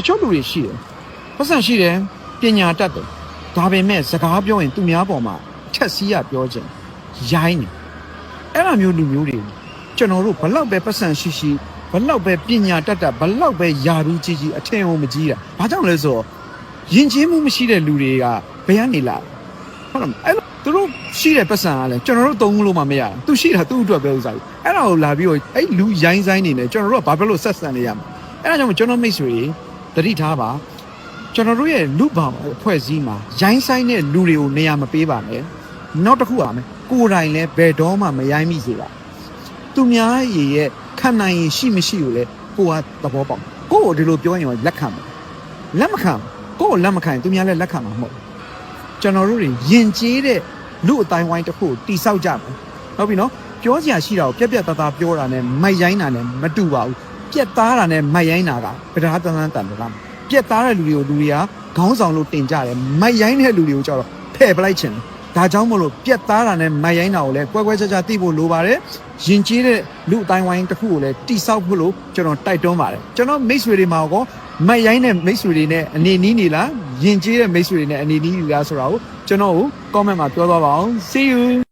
ချို့လူတွေရှိတယ်ပတ်စံရှိတယ်ပညာတတ်တယ်ဒါပေမဲ့စကားပြောရင်သူများပေါ်မှာထက်စီးရပြောခြင်းရိုင်းနေအဲ့လိုမျိုးလူမျိုးတွေကျွန်တော်တို့ဘလောက်ပဲပတ်စံရှိဘလောက်ပဲပညာတတ်ဘလောက်ပဲယာရူးကြီးအထင်အောင်မကြီးတာဘာကြောင့်လဲဆိုတော့ယဉ်ကျေးမှုမရှိတဲ့လူတွေကဘယ်ကနေလာဟုတ်လားအဲ့သူတို့ရှိတဲ့ပတ်စံကလည်းကျွန်တော်တို့သုံးလို့မှမရဘူးသူရှိတာသူ့အတွက်ပဲဥစားဘူးအဲ့ဒါကိုလာပြီးတော့အဲ့လူရိုင်းဆိုင်နေတယ်ကျွန်တော်တို့ကဘာဖြစ်လို့ဆက်ဆံနေရမှာအဲ့ဒါကြောင့်ကျွန်တော်မိတ်ဆွေတွေတတိထားပါကျွန်တော်တို့ရဲ့လူ့ဘောင်အဖွဲ့အစည်းမှာရိုင်းဆိုင်တဲ့လူတွေကိုနေရာမပေးပါနဲ့နောက်တစ်ခုပါမယ်ကိုယ်တိုင်လည်းဘယ်တော့မှမရိုင်းမိစေပါသူများရဲ့ခံနိုင်ရင်ရှိမရှိကိုလည်းကိုကသဘောပေါက်ကိုကိုဒီလိုပြောရင်လက်ခံမှာလက်မခံကိုကိုလက်မခံရင်သူများလည်းလက်ခံမှာမဟုတ်ကျွန်တော်တို့တွေယဉ်ကျေးတဲ့လူအတိုင်းဝိုင်းတစ်ခုတိဆောက်ကြမယ်ဟုတ်ပြီနော်ပြောစရာရှိတာကိုပြက်သားပြောတာနဲ့မိုက်ရိုင်းတာနဲ့မတူပါဘူးပြက်သားတာနဲ့မိုက်ရိုင်းတာကဗဒါတန်းတန်တယ်လားပြက်သားတဲ့လူတွေကခေါင်းဆောင်လို့တင်ကြတယ်မိုက်ရိုင်းတဲ့လူတွေကိုကြတော့ဖဲ့ပလိုက်ချင်တယ်ဒါကြောင့်မလို့ပြက်သားတာနဲ့မိုက်ရိုင်းတာကိုလည်းကွဲကွဲခြားခြားသိဖို့လိုပါတယ်ယဉ်ကျေးတဲ့လူအတိုင်းဝိုင်းတစ်ခုကိုလည်းတိဆောက်ဖို့လို့ကျွန်တော်တိုက်တွန်းပါတယ်ကျွန်တော်မိတ်ဆွေတွေမှာကောမိုက်ရိုင်းတဲ့မိတ်ဆွေတွေနဲ့အနေနီးနေလားယဉ်ကျေးတဲ့မိတ်ဆွေတွေနဲ့အနေနီးနေလားဆိုတာကိုကျွန်တော်ကို comment မှာပြောသွားပါအောင် see you